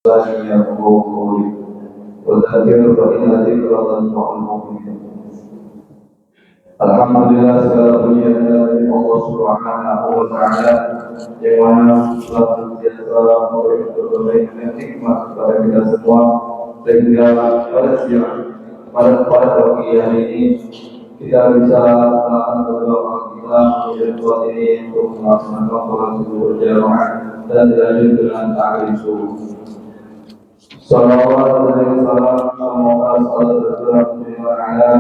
يفقهوا قولي وذكر فإن ذكر تنفع المؤمنين. Alhamdulillah segala puji dari Allah Subhanahu wa Ta'ala yang mana telah senantiasa memberikan berbagai nikmat kepada kita semua, sehingga pada pagi hari ini kita bisa melakukan berdoa kita menjadi buat ini untuk melaksanakan sholat subuh berjamaah dan dilanjut dengan ta'lim subuh. Salawat dan salam semoga selalu tercurah ala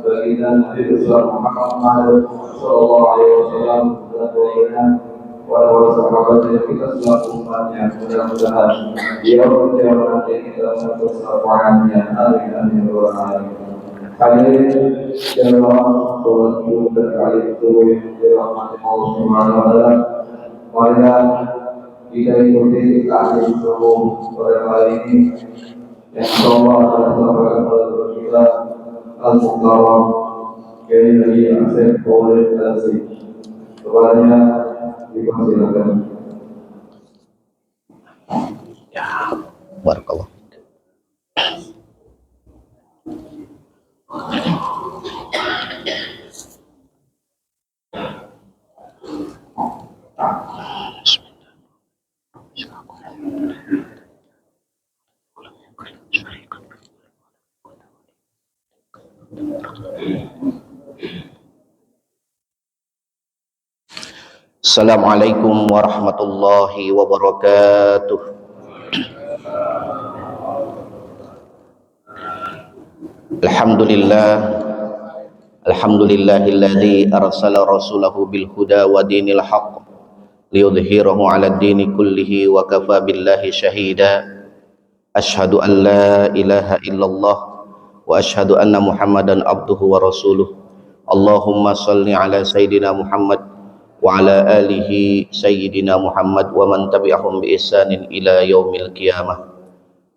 baginda Nabi besar Muhammad sallallahu alaihi wasallam dan baginda para sahabat yang kita semua umatnya. Mudah-mudahan dia menjauh nanti kita untuk syafaatnya. Amin amin ya rabbal alamin. Hadirin yang Allah subhanahu dan kali itu yang dirahmati Allah Subhanahu wa taala. Marilah kita ikuti ta'lim subuh pada kali ini yang insyaallah akan disampaikan oleh kita Al-Muqtarram Kiai Haji Asep Maulid Al-Asri. Kepadanya dipersilakan. Ya, barakallah. Assalamualaikum warahmatullahi wabarakatuh. Alhamdulillahilladzi arsala rasulahu bil huda wa dinil haqq liyudhhirahu 'alad dini kullihi wa kafa billahi syahida. Asyhadu an la ilaha illallah wa asyhadu anna Muhammadan abduhu wa rasuluh. Allahumma shalli ala sayyidina Muhammad wa ala alihi sayyidina Muhammad wa man tabi'ahum bi ihsanin ila yaumil qiyamah.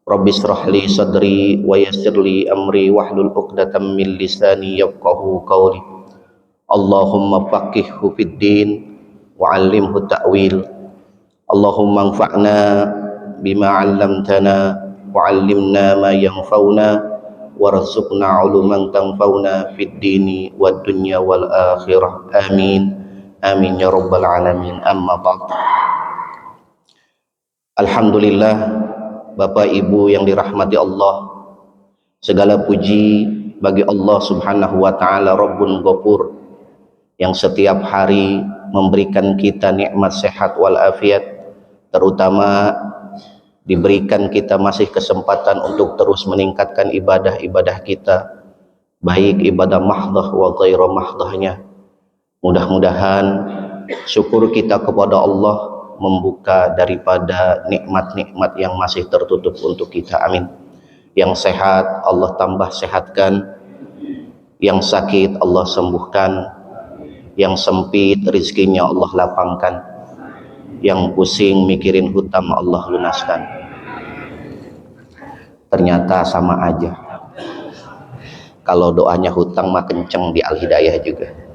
Rabbi shrah li sadri wa yassir li amri wahlul 'uqdatam min lisani yafqahu qawli. Allahumma faqihhu fid din wa 'allimhu ta'wil. Allahumma anfa'na bima 'allamtana wa 'allimna ma yanfa'una warzuqna 'uluman tanfa'una fid dini wad dunya wal akhirah. Amin. Amin ya rabbal alamin. Amma ba'd. Alhamdulillah, Bapak Ibu yang dirahmati Allah, segala puji bagi Allah Subhanahu wa taala Rabbun Ghafur yang setiap hari memberikan kita nikmat sehat wal afiat, terutama diberikan kita masih kesempatan untuk terus meningkatkan ibadah-ibadah kita, baik ibadah mahdhah wa ghairu mahdhahnya. Mudah-mudahan syukur kita kepada Allah membuka daripada nikmat-nikmat yang masih tertutup untuk kita. Amin. Yang sehat Allah tambah sehatkan, yang sakit Allah sembuhkan, yang sempit rezekinya Allah lapangkan, yang pusing mikirin hutang Allah lunaskan. Ternyata sama aja, kalau doanya hutang mah kenceng di Al-Hidayah juga.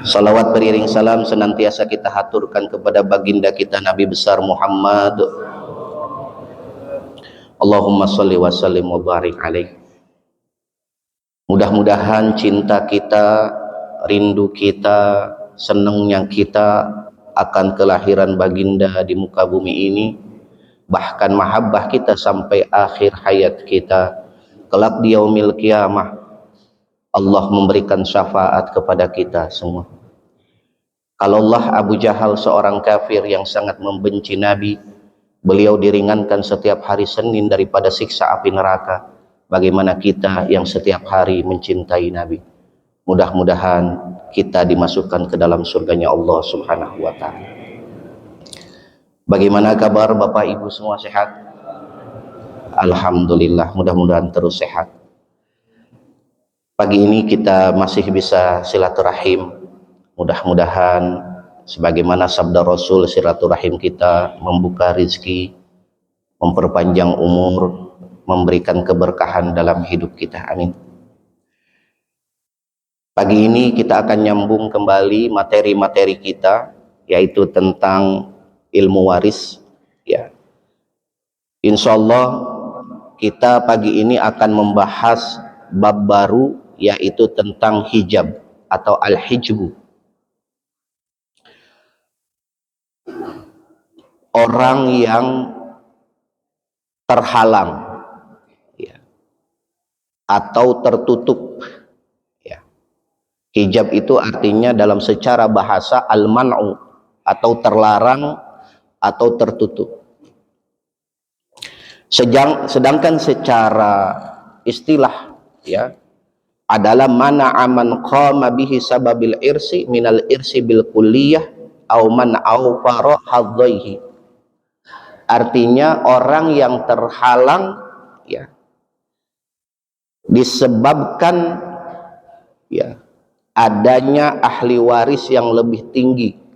Salawat beriring salam senantiasa kita haturkan kepada baginda kita Nabi besar Muhammad. Allahumma sholli wa sallim wa barik alaih. Mudah-mudahan cinta kita, rindu kita, senangnya kita akan kelahiran baginda di muka bumi ini, bahkan mahabbah kita sampai akhir hayat kita, kelak di yaumil qiyamah Allah memberikan syafaat kepada kita semua. Kalau Allah Abu Jahal seorang kafir yang sangat membenci Nabi, beliau diringankan setiap hari Senin daripada siksa api neraka. Bagaimana kita yang setiap hari mencintai Nabi? Mudah-mudahan kita dimasukkan ke dalam surganya Allah Subhanahu wa ta'ala. Bagaimana kabar Bapak Ibu semua, sehat? Alhamdulillah, mudah-mudahan terus sehat. Pagi ini kita masih bisa silaturahim. Mudah-mudahan sebagaimana sabda Rasul, silaturahim kita membuka rezeki, memperpanjang umur, memberikan keberkahan dalam hidup kita. Amin. Pagi ini kita akan nyambung kembali materi-materi kita, yaitu tentang ilmu waris, ya. Insya Allah kita pagi ini akan membahas bab baru, yaitu tentang hijab atau al-hijbu. Orang yang terhalang ya, atau tertutup ya. Hijab itu artinya dalam secara bahasa al-man'u, atau terlarang atau tertutup. Sedangkan secara istilah ya adalah mana'a man qama bihi sababil irsi minal irsi bil kulliyah au man awfara hadzaihi. Artinya orang yang terhalang ya disebabkan ya adanya ahli waris yang lebih tinggi.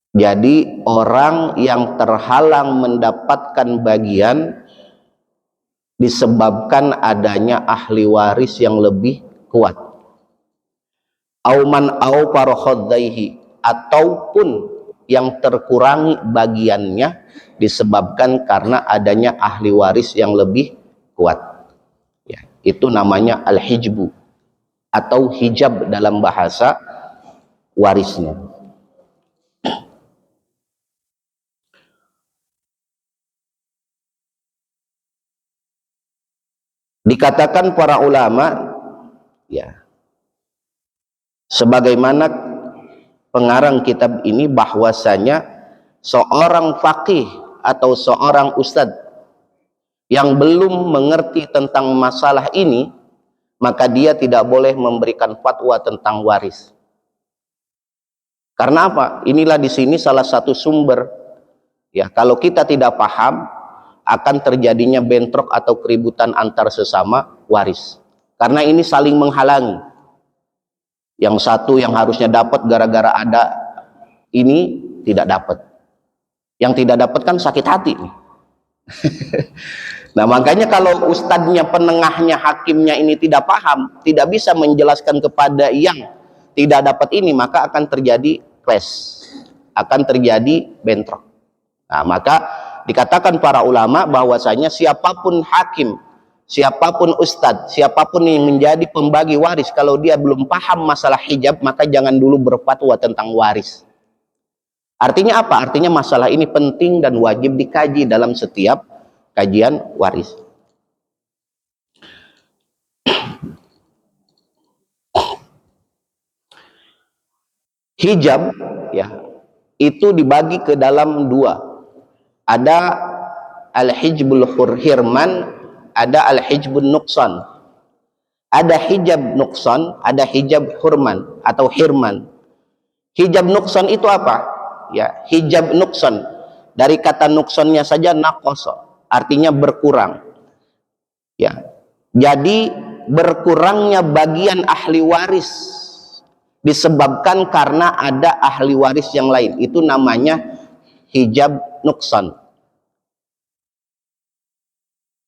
Jadi orang yang terhalang mendapatkan bagian disebabkan adanya ahli waris yang lebih kuat. Auman au parokhadzaihi, ataupun yang terkurangi bagiannya disebabkan karena adanya ahli waris yang lebih kuat. Ya, itu namanya al-hijbu atau hijab dalam bahasa warisnya. Dikatakan para ulama ya, sebagaimana pengarang kitab ini, bahwasanya seorang faqih atau seorang ustadz yang belum mengerti tentang masalah ini, maka dia tidak boleh memberikan fatwa tentang waris. Karena apa? Inilah di sini salah satu sumber ya, kalau kita tidak paham akan terjadinya bentrok atau keributan antar sesama waris. Karena ini saling menghalangi. Yang satu yang harusnya dapat gara-gara ada ini tidak dapat. Yang tidak dapat kan sakit hati nih. Nah, makanya kalau ustadznya, penengahnya, hakimnya ini tidak paham, tidak bisa menjelaskan kepada yang tidak dapat ini, maka akan terjadi clash, akan terjadi bentrok. Nah, maka dikatakan para ulama bahwasanya siapapun hakim, siapapun ustadz, siapapun yang menjadi pembagi waris, kalau dia belum paham masalah hijab, maka jangan dulu berfatwa tentang waris. Artinya apa? Artinya masalah ini penting dan wajib dikaji dalam setiap kajian waris. Hijab ya, itu dibagi ke dalam dua. Ada al-hijbul hirman, ada al-hijbun nuqsan. Ada hijab nuqsan, ada hijab hurman atau hirman. Hijab nuqsan itu apa? Ya, hijab nuqsan dari kata nuqsannya saja naqasa, artinya berkurang. Ya. Jadi berkurangnya bagian ahli waris disebabkan karena ada ahli waris yang lain. Itu namanya hijab nuqsan.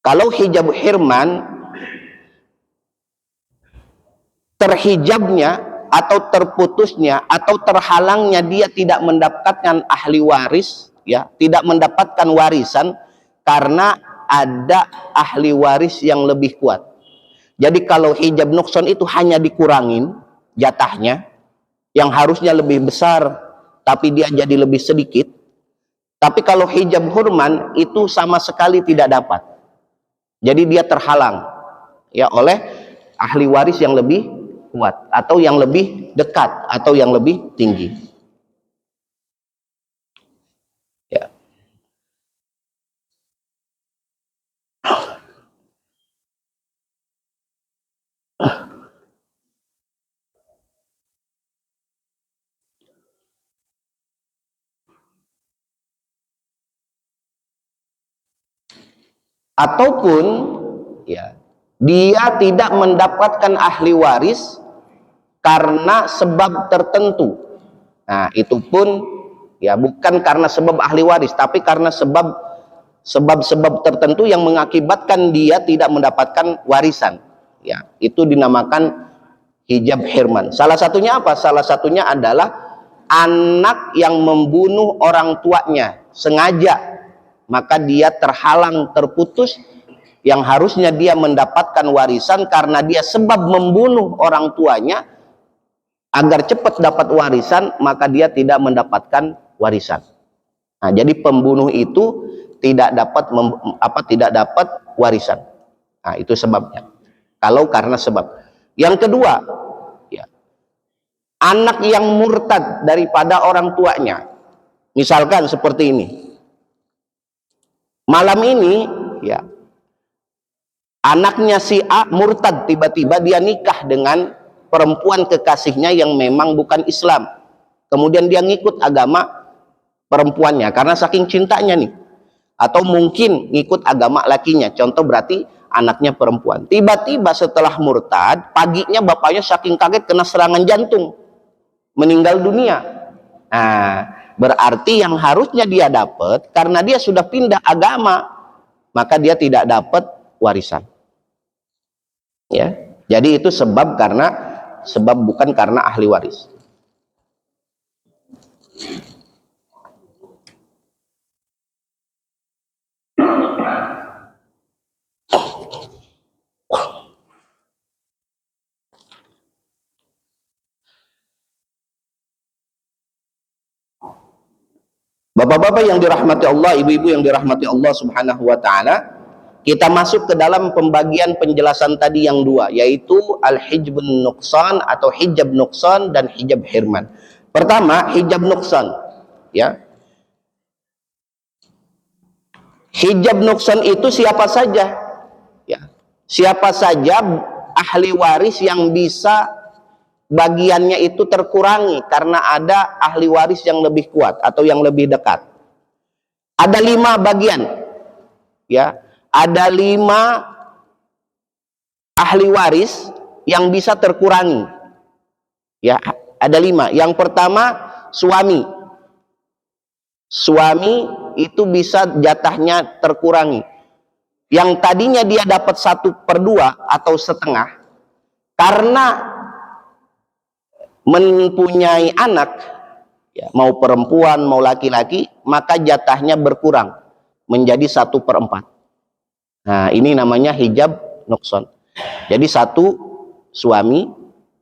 Kalau hijab hirman, terhijabnya atau terputusnya atau terhalangnya dia tidak mendapatkan ahli waris ya, tidak mendapatkan warisan karena ada ahli waris yang lebih kuat. Jadi kalau hijab nuqsan itu hanya dikurangin jatahnya, yang harusnya lebih besar tapi dia jadi lebih sedikit. Tapi kalau hijab hurman itu sama sekali tidak dapat. Jadi dia terhalang ya oleh ahli waris yang lebih kuat atau yang lebih dekat atau yang lebih tinggi. Ya. Ataupun ya, dia tidak mendapatkan ahli waris karena sebab tertentu. Nah, itu pun ya bukan karena sebab ahli waris, tapi karena sebab tertentu yang mengakibatkan dia tidak mendapatkan warisan. Ya, itu dinamakan hijab hirman. Salah satunya apa? Salah satunya adalah anak yang membunuh orang tuanya sengaja, maka dia terhalang, terputus yang harusnya dia mendapatkan warisan karena dia sebab membunuh orang tuanya agar cepat dapat warisan, maka dia tidak mendapatkan warisan. Nah, jadi pembunuh itu tidak dapat warisan. Nah, itu sebabnya. Kalau karena sebab. Yang kedua, ya, anak yang murtad daripada orang tuanya. Misalkan seperti ini. Malam ini, ya, anaknya si A murtad, tiba-tiba dia nikah dengan perempuan kekasihnya yang memang bukan Islam. Kemudian dia ngikut agama perempuannya karena saking cintanya nih. Atau mungkin ngikut agama lakinya. Contoh berarti anaknya perempuan. Tiba-tiba setelah murtad, paginya bapaknya saking kaget kena serangan jantung. Meninggal dunia. Nah, berarti yang harusnya dia dapat, karena dia sudah pindah agama, maka dia tidak dapat warisan. Ya, jadi itu sebab bukan karena ahli waris. Bapak-bapak yang dirahmati Allah, ibu-ibu yang dirahmati Allah Subhanahu wa taala, kita masuk ke dalam pembagian penjelasan tadi yang dua, yaitu al-hijbun nuqsan atau hijab nuqsan dan hijab hirman. Pertama, hijab nuqsan, ya. Hijab nuqsan itu siapa saja, ya. Siapa saja ahli waris yang bisa bagiannya itu terkurangi karena ada ahli waris yang lebih kuat atau yang lebih dekat. Ada 5 bagian, ya. Ada 5 ahli waris yang bisa terkurangi, ya. Ada 5. Yang pertama, suami. Suami itu bisa jatahnya terkurangi. Yang tadinya dia dapat 1/2 atau setengah, karena mempunyai anak, ya, mau perempuan mau laki-laki, maka jatahnya berkurang menjadi 1/4. Nah, ini namanya hijab nuqsan. Jadi 1 suami,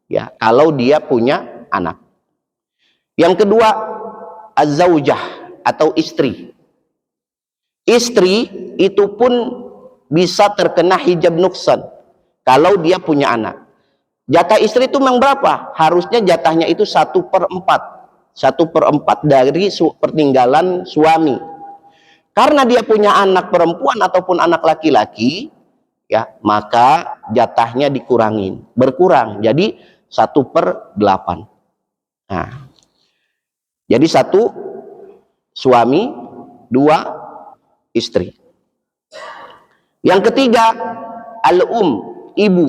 ya, kalau dia punya anak. Yang kedua, az-zaujah atau istri. Istri itu pun bisa terkena hijab nuqsan kalau dia punya anak. Jatah istri itu memang berapa? Harusnya jatahnya itu 1/4. 1/4 dari pertinggalan suami. Karena dia punya anak perempuan ataupun anak laki-laki, ya, maka jatahnya dikurangin, berkurang. Jadi 1/8. Nah, jadi 1 suami, 2 istri. Yang ketiga, ibu.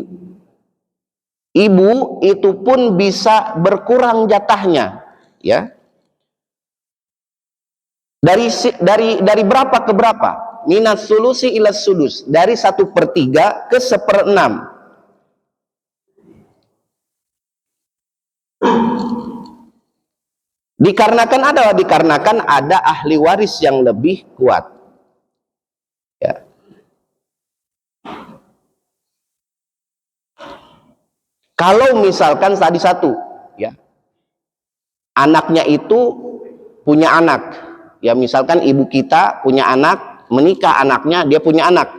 Ibu itu pun bisa berkurang jatahnya, ya. Dari berapa ke berapa? Minas sulusi ilas sudus, dari 1/3 ke 1/6. Dikarenakan ada ahli waris yang lebih kuat, ya. Kalau misalkan tadi 1, ya, anaknya itu punya anak, ya, misalkan ibu kita punya anak, menikah anaknya, dia punya anak.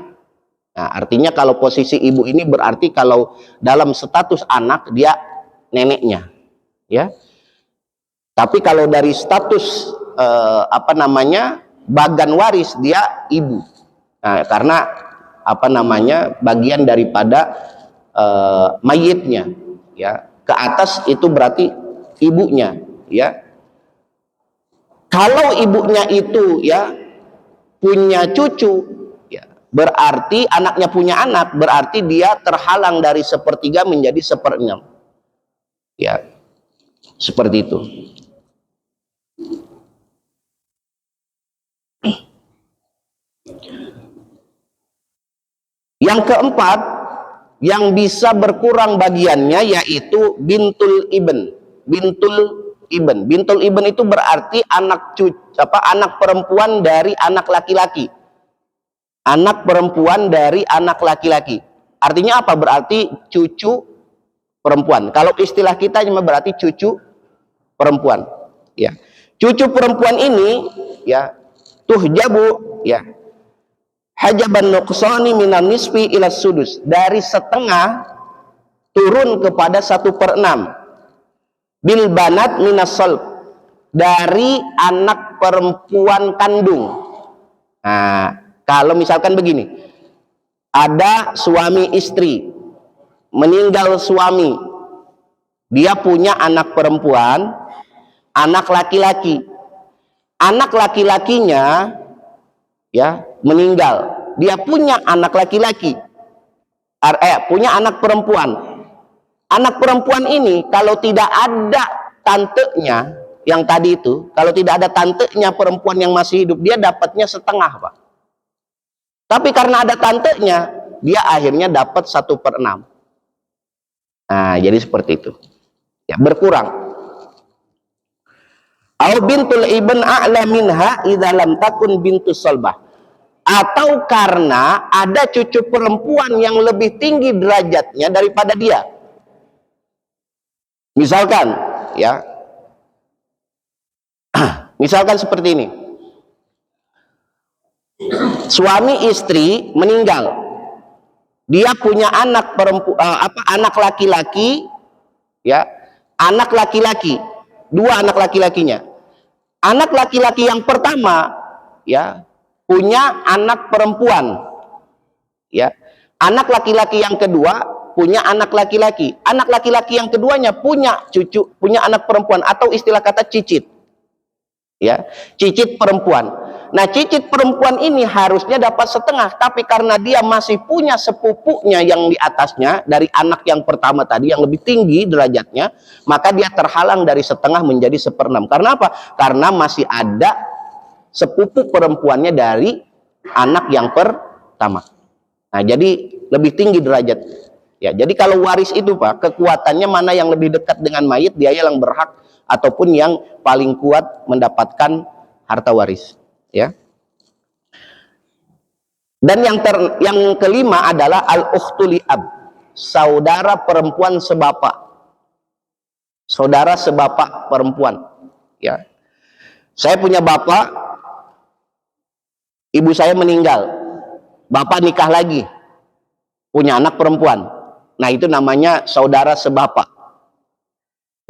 Nah, artinya kalau posisi ibu ini berarti kalau dalam status anak dia neneknya, ya. Tapi kalau dari status bagan waris dia ibu. Nah, karena bagian daripada mayitnya, ya, ke atas itu berarti ibunya, ya. Kalau ibunya itu, ya, punya cucu, ya, berarti anaknya punya anak, berarti dia terhalang dari 1/3 menjadi 1/6, ya, seperti itu. Yang keempat, yang bisa berkurang bagiannya yaitu bintul ibn. Bintul ibn itu berarti anak perempuan dari anak laki-laki. Anak perempuan dari anak laki-laki. Artinya apa? Berarti cucu perempuan. Kalau istilah kita cuma berarti cucu perempuan. Ya. Cucu perempuan ini ya tuhjabu ya hajaban nuqsani minan nisfi ila sudus, dari setengah turun kepada 1/6 bil banat minas solb, dari anak perempuan kandung. Nah, kalau misalkan begini, ada suami istri, meninggal suami, dia punya anak perempuan, anak laki-laki. Anak laki-lakinya ya meninggal, dia punya anak laki-laki, punya anak perempuan. Anak perempuan ini kalau tidak ada tantenya yang tadi itu, kalau tidak ada tantenya perempuan yang masih hidup, dia dapatnya setengah, Pak. Tapi karena ada tantenya, dia akhirnya dapat 1/6. Nah, jadi seperti itu. Ya, berkurang. Au bintul ibn a'la minha idza lam takun bintus solbah. Atau karena ada cucu perempuan yang lebih tinggi derajatnya daripada dia. Misalkan, ya. Misalkan seperti ini. Suami istri meninggal, dia punya anak perempuan, anak laki-laki, ya, anak laki-laki, 2 anak laki-lakinya. Anak laki-laki yang pertama, ya, punya anak perempuan, ya. Anak laki-laki yang kedua punya anak laki-laki. Anak laki-laki yang keduanya punya cucu, punya anak perempuan, atau istilah kata cicit, ya, cicit perempuan. Nah, cicit perempuan ini harusnya dapat setengah, tapi karena dia masih punya sepupunya yang di atasnya, dari anak yang pertama tadi yang lebih tinggi derajatnya, maka dia terhalang dari setengah menjadi 1/6. Karena apa? Karena masih ada sepupu perempuannya dari anak yang pertama. Nah, jadi lebih tinggi derajat. Ya, jadi kalau waris itu, Pak, kekuatannya mana yang lebih dekat dengan mayit, dia yang berhak ataupun yang paling kuat mendapatkan harta waris. Ya. Dan yang kelima adalah al-ukhtul ab, saudara perempuan sebapak. Saudara sebapak perempuan, ya. Saya punya bapak, ibu saya meninggal. Bapak nikah lagi, punya anak perempuan. Nah, itu namanya saudara sebapak.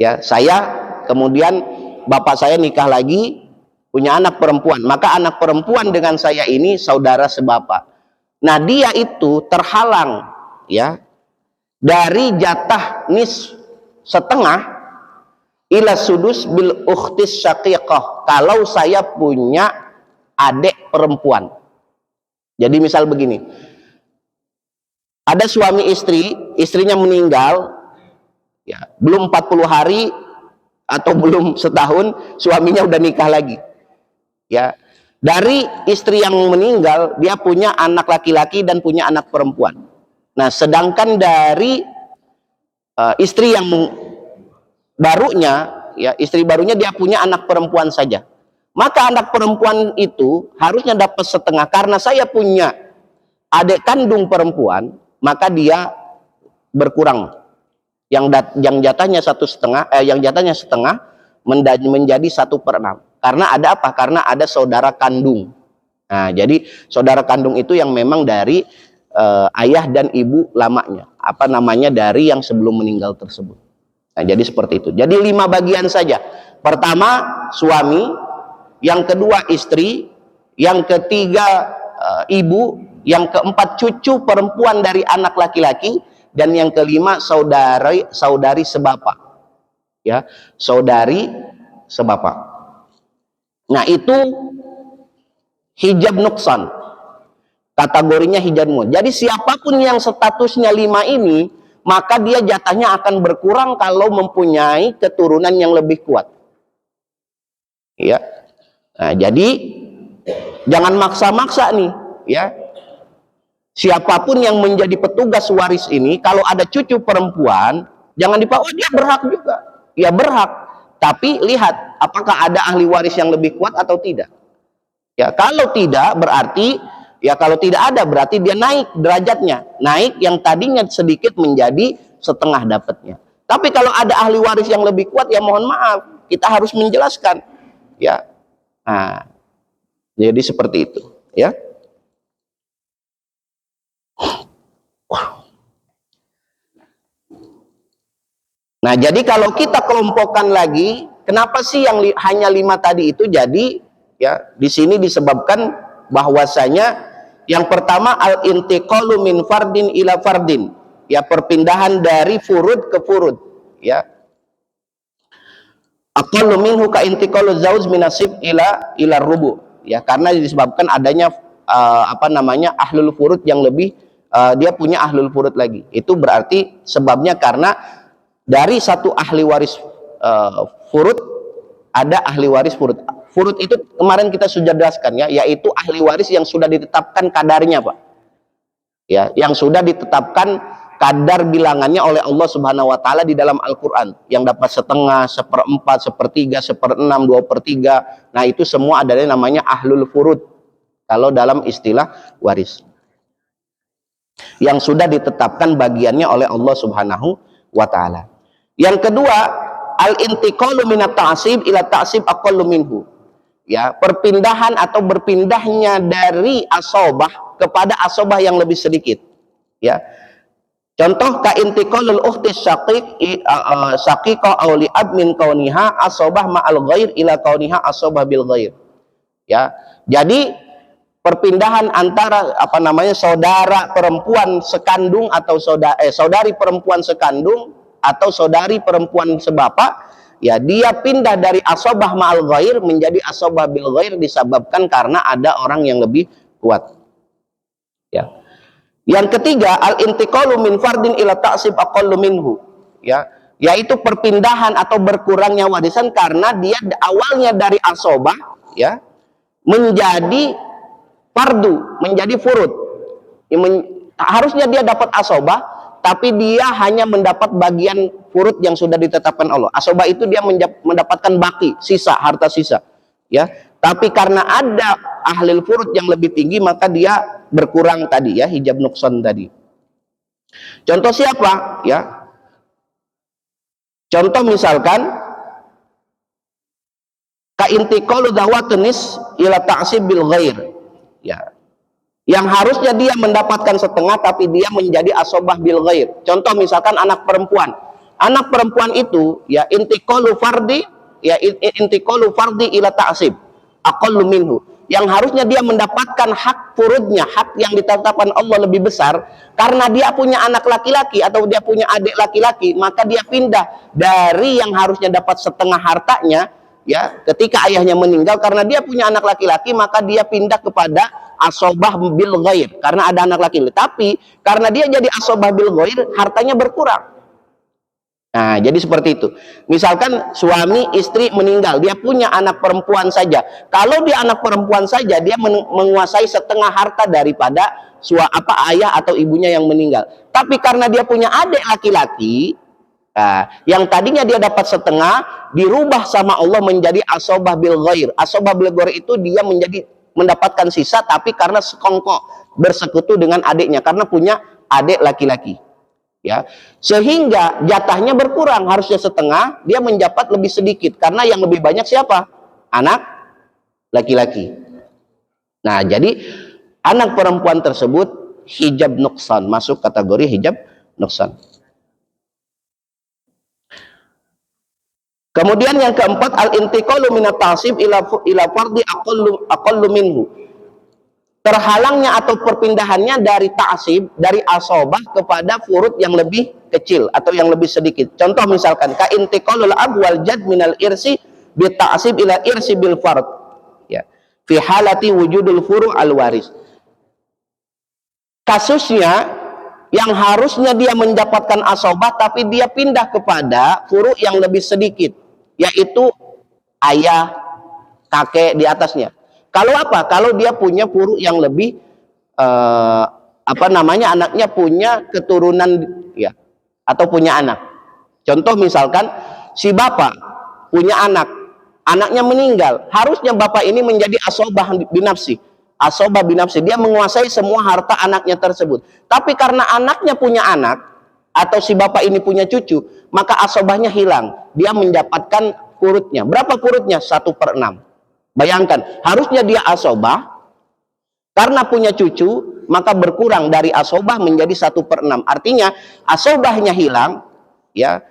Ya, saya kemudian bapak saya nikah lagi, punya anak perempuan, maka anak perempuan dengan saya ini saudara sebapak. Nah, dia itu terhalang, ya, dari jatah setengah ila sudus bil ukhtis syaqiqah, kalau saya punya adik perempuan. Jadi misal begini, ada suami istri, istrinya meninggal, ya, belum 40 hari atau belum setahun, suaminya udah nikah lagi. Ya, dari istri yang meninggal dia punya anak laki-laki dan punya anak perempuan. Nah, sedangkan dari istri yang barunya, ya, istri barunya dia punya anak perempuan saja. Maka anak perempuan itu harusnya dapat setengah. Karena saya punya adik kandung perempuan, maka dia berkurang. Yang jatahnya setengah menjadi 1/6. Karena ada apa? Karena ada saudara kandung. Nah, jadi saudara kandung itu yang memang dari ayah dan ibu lamanya, dari yang sebelum meninggal tersebut. Nah, jadi seperti itu. Jadi 5 bagian saja. Pertama suami, yang kedua istri, yang ketiga ibu, yang keempat cucu perempuan dari anak laki-laki, dan yang kelima saudari sebapak. Ya, saudari sebapak. Nah, itu hijab nuksan, kategorinya hijab nuksan. Jadi siapapun yang statusnya 5 ini, maka dia jatahnya akan berkurang kalau mempunyai keturunan yang lebih kuat. Ya. Nah, jadi jangan maksa-maksa nih, ya. Siapapun yang menjadi petugas waris ini, kalau ada cucu perempuan, jangan dipakai, dia berhak juga. Ya berhak. Tapi lihat apakah ada ahli waris yang lebih kuat atau tidak. Ya, kalau tidak berarti kalau tidak ada berarti dia naik derajatnya, naik yang tadinya sedikit menjadi setengah dapatnya. Tapi kalau ada ahli waris yang lebih kuat, ya mohon maaf, kita harus menjelaskan. Ya. Nah, jadi seperti itu, ya. Nah, jadi kalau kita kelompokkan lagi, kenapa sih yang hanya 5 tadi itu jadi, ya, di sini disebabkan bahwasanya yang pertama al-intiqalu min fardin ila fardin, ya, perpindahan dari furud ke furud, ya. Aqallu minhu ka intiqalu zauj min nasib ila rubu, ya, karena disebabkan adanya ahlul furud yang lebih, dia punya ahlul furud lagi. Itu berarti sebabnya karena dari satu ahli waris furud ada ahli waris furud. Furud itu kemarin kita sudah jelaskan, ya, yaitu ahli waris yang sudah ditetapkan kadarnya, Pak. Ya, yang sudah ditetapkan kadar bilangannya oleh Allah Subhanahu wa taala di dalam Al-Qur'an, yang dapat setengah, seperempat, sepertiga, seperenam, 2/3. Nah, itu semua adalah namanya ahlul furud kalau dalam istilah waris. Yang sudah ditetapkan bagiannya oleh Allah Subhanahu wa taala. Yang kedua, al-intiqalu minat ta'sib ila ta'sib aqallu minhu. Ya, perpindahan atau berpindahnya dari asobah kepada asobah yang lebih sedikit. Ya. Contoh ka intiqalul ukhti syaqiqa aw li ab min kauniha asobah ma'al ghair ila kauniha asobah bil ghair. Ya. Jadi perpindahan antara saudara perempuan sekandung atau saudari perempuan sekandung atau saudari perempuan sebapak, ya, dia pindah dari asobah ma'al ghair menjadi asobah bil ghair disebabkan karena ada orang yang lebih kuat. Ya. Yang ketiga, al-intiqalu min fardin ila ta'sib aqallu minhu, ya, yaitu perpindahan atau berkurangnya warisan karena dia awalnya dari asobah, ya, menjadi fardu, menjadi furud. Harusnya dia dapat asobah, tapi dia hanya mendapat bagian furud yang sudah ditetapkan Allah. Asobah itu dia mendapatkan baki, sisa, harta sisa, ya. Tapi karena ada ahli furud yang lebih tinggi, maka dia berkurang tadi, ya, hijab nukson tadi. Contoh siapa, ya? Contoh misalkan ka intiqalu dawatunis ila ta'sib bil ghair, ya, yang harusnya dia mendapatkan setengah tapi dia menjadi asobah bil ghair. Contoh misalkan anak perempuan itu, ya, intiqalu fardi ila ta'sib aqallu minhu, yang harusnya dia mendapatkan hak furudnya, hak yang ditetapkan Allah lebih besar, karena dia punya anak laki-laki atau dia punya adik laki-laki, maka dia pindah dari yang harusnya dapat setengah hartanya, ya, ketika ayahnya meninggal, karena dia punya anak laki-laki, maka dia pindah kepada asobah bil ghair karena ada anak laki-laki. Tapi karena dia jadi asobah bil ghair, hartanya berkurang. Nah, jadi seperti itu. Misalkan suami istri meninggal, dia punya anak perempuan saja. Kalau dia anak perempuan saja, dia menguasai setengah harta daripada ayah atau ibunya yang meninggal. Tapi karena dia punya adik laki-laki, nah, yang tadinya dia dapat setengah, dirubah sama Allah menjadi asobah bil ghair. Asobah bil ghair itu dia mendapatkan sisa, tapi karena sekongkol bersekutu dengan adiknya, karena punya adik laki-laki, ya, sehingga jatahnya berkurang, harusnya setengah, dia mendapat lebih sedikit karena yang lebih banyak siapa? Anak laki-laki. Nah, jadi anak perempuan tersebut hijab nuksan, masuk kategori hijab nuksan. Kemudian yang keempat, al-intiqalu minat ta'sib ila fardi aqallu minhu. Terhalangnya atau perpindahannya dari ta'sib, dari asobah kepada furud yang lebih kecil atau yang lebih sedikit. Contoh misalkan ka intiqalul ab wal jad minal irsi bi ta'sib ila irsi bil fard, ya, fi halati wujudul furu' al waris. Kasusnya yang harusnya dia mendapatkan asobah tapi dia pindah kepada furu' yang lebih sedikit, yaitu ayah, kakek di atasnya. Kalau apa? Kalau dia punya furu' yang lebih anaknya punya keturunan, ya, atau punya anak. Contoh misalkan si bapak punya anak, anaknya meninggal, harusnya bapak ini menjadi asobah binafsi. Asobah binafsi, dia menguasai semua harta anaknya tersebut. Tapi karena anaknya punya anak, atau si bapak ini punya cucu, maka asobahnya hilang. Dia mendapatkan kurutnya. Berapa kurutnya? 1/6. Bayangkan, harusnya dia asobah, karena punya cucu, maka berkurang dari asobah menjadi 1/6. Artinya asobahnya hilang, ya,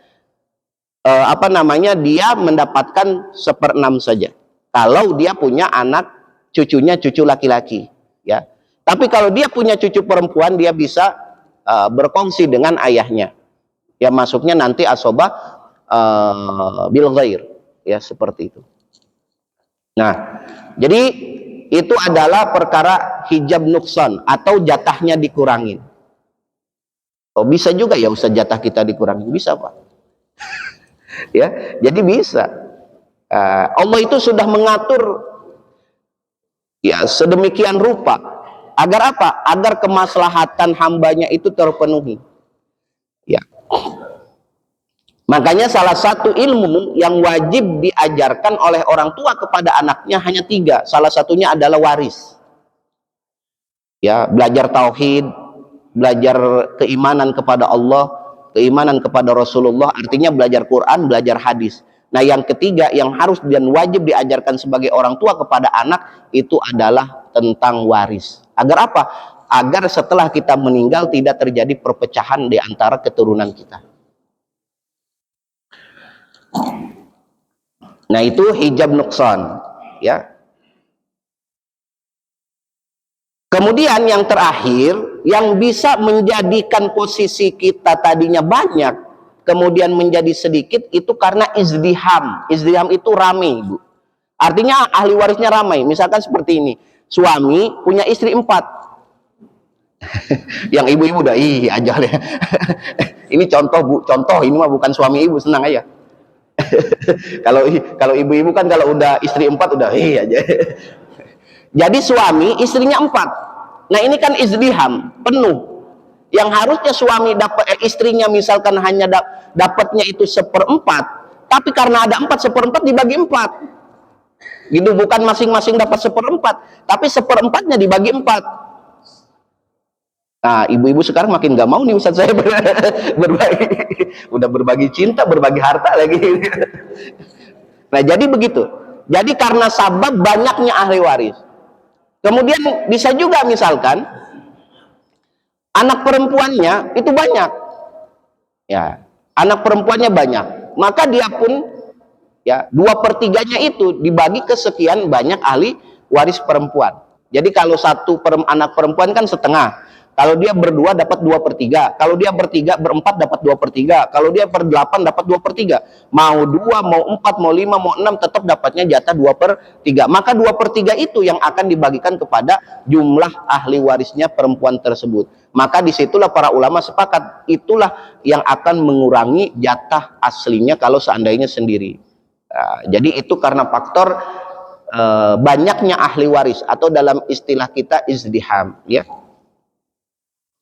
dia mendapatkan 1/6 saja. Kalau dia punya anak, cucunya cucu laki-laki, ya. Tapi kalau dia punya cucu perempuan, dia bisa berkongsi dengan ayahnya. Ya, masuknya nanti asobah bil ghair, ya, seperti itu. Nah, jadi itu adalah perkara hijab nukson atau jatahnya dikurangin. Oh, bisa juga ya Ustaz jatah kita dikurangin, bisa Pak. Ya, jadi bisa. Allah itu sudah mengatur ya sedemikian rupa agar apa? Agar kemaslahatan hambanya itu terpenuhi. Ya. Makanya salah satu ilmu yang wajib diajarkan oleh orang tua kepada anaknya hanya 3. Salah satunya adalah waris. Ya, belajar tauhid, belajar keimanan kepada Allah, keimanan kepada Rasulullah, artinya belajar Quran, belajar hadis. Nah, yang ketiga yang harus dan wajib diajarkan sebagai orang tua kepada anak itu adalah tentang waris. Agar apa? Agar setelah kita meninggal tidak terjadi perpecahan di antara keturunan kita. Nah, itu hijab nukson, ya. Kemudian yang terakhir, yang bisa menjadikan posisi kita tadinya banyak, kemudian menjadi sedikit, itu karena izdiham. Izdiham itu ramai, Bu. Artinya ahli warisnya ramai. Misalkan seperti ini, suami punya istri 4. Yang ibu-ibu udah aja ya. Ini contoh, Bu, contoh, ini mah bukan suami ibu, senang aja. Kalau ibu-ibu kan kalau udah istri 4 udah aja. Jadi suami istrinya 4. Nah, ini kan izdiham penuh. Yang harusnya suami dapat istrinya misalkan hanya dapatnya itu 1/4, tapi karena ada 4/4 dibagi 4. Gitu, bukan masing-masing dapat 1/4, tapi 1/4-nya dibagi 4. Nah, ibu-ibu sekarang makin gak mau nih Ustaz saya berbagi. Udah berbagi cinta, berbagi harta lagi. Nah, jadi begitu. Jadi karena sabab banyaknya ahli waris. Kemudian bisa juga misalkan anak perempuannya itu banyak. Ya, anak perempuannya banyak. Maka dia pun ya 2/3-nya itu dibagi ke sekian banyak ahli waris perempuan. Jadi kalau anak perempuan kan setengah. Kalau dia berdua dapat 2/3. Kalau dia berempat dapat 2/3. Kalau dia ber-8 dapat 2/3. Mau 2, mau 4, mau 5, mau 6 tetap dapatnya jatah 2/3. Maka 2/3 itu yang akan dibagikan kepada jumlah ahli warisnya perempuan tersebut. Maka disitulah para ulama sepakat, itulah yang akan mengurangi jatah aslinya kalau seandainya sendiri. Nah, jadi itu karena faktor banyaknya ahli waris atau dalam istilah kita izdiham, ya.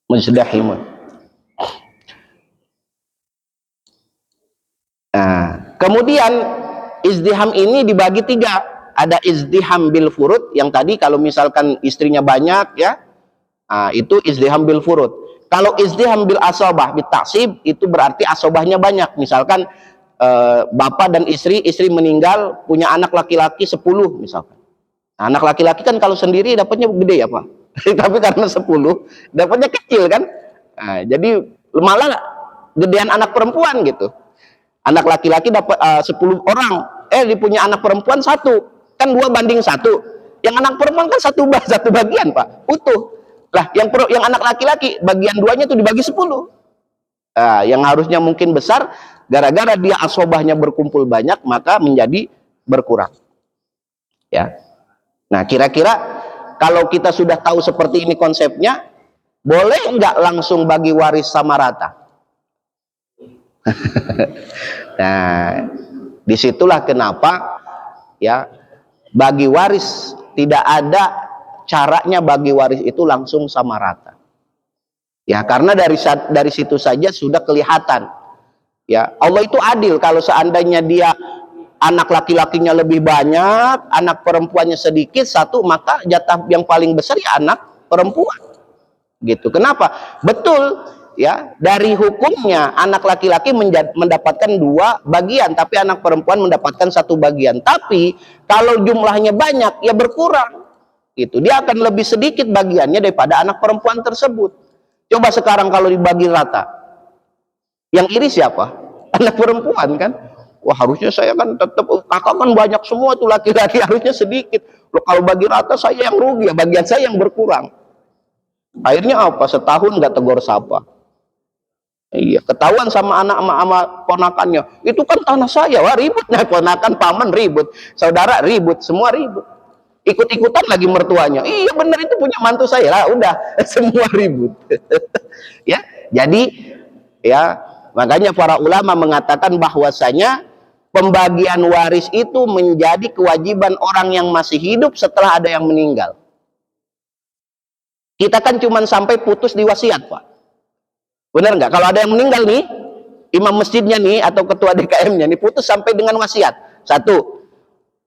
Muzdahimun. Nah, kemudian izdiham ini dibagi 3. Ada izdiham bil furud yang tadi kalau misalkan istrinya banyak, ya, itu izdiham bil furud. Kalau izdiham bil asobah bil taksib itu berarti asobahnya banyak. Misalkan bapak dan istri meninggal punya anak laki-laki 10 misalkan. Nah, anak laki-laki kan kalau sendiri dapatnya gede ya Pak. Tapi karena 10 dapatnya kecil kan. Nah, jadi malah gedean anak perempuan gitu. Anak laki-laki dapat 10 orang, dipunya anak perempuan 1, kan 2/1. Yang anak perempuan kan satu bagian Pak, utuh. Lah yang anak laki-laki bagian 2-nya itu dibagi 10. Yang harusnya mungkin besar, gara-gara dia asobahnya berkumpul banyak maka menjadi berkurang. Ya. Nah, kira-kira kalau kita sudah tahu seperti ini konsepnya, boleh nggak langsung bagi waris sama rata? Nah, disitulah kenapa ya bagi waris tidak ada caranya bagi waris itu langsung sama rata. Ya, karena dari situ saja sudah kelihatan. Ya, Allah itu adil kalau seandainya dia anak laki-lakinya lebih banyak, anak perempuannya sedikit satu, maka jatah yang paling besar ya anak perempuan. Gitu. Kenapa? Betul ya, dari hukumnya anak laki-laki mendapatkan 2 bagian, tapi anak perempuan mendapatkan 1 bagian. Tapi kalau jumlahnya banyak ya berkurang. Gitu. Dia akan lebih sedikit bagiannya daripada anak perempuan tersebut. Coba sekarang kalau dibagi rata, yang iri siapa? Anak perempuan kan? Wah, harusnya saya kan tetap, kakak kan banyak semua tuh laki-laki, harusnya sedikit. Loh, kalau bagi rata saya yang rugi, ya bagian saya yang berkurang. Akhirnya apa? Setahun nggak tegur sapa. Iya, ketahuan sama anak sama ponakannya. Itu kan tanah saya, wah ribut. Nah, ponakan, paman ribut, saudara ribut, semua ribut. Ikut-ikutan lagi mertuanya. Iya bener, itu punya mantu saya lah, udah semua ribut. Ya, jadi ya makanya para ulama mengatakan bahwasanya pembagian waris itu menjadi kewajiban orang yang masih hidup setelah ada yang meninggal. Kita kan cuma sampai putus di wasiat, Pak. Benar nggak? Kalau ada yang meninggal nih, imam masjidnya nih atau ketua DKM-nya nih putus sampai dengan wasiat. 1,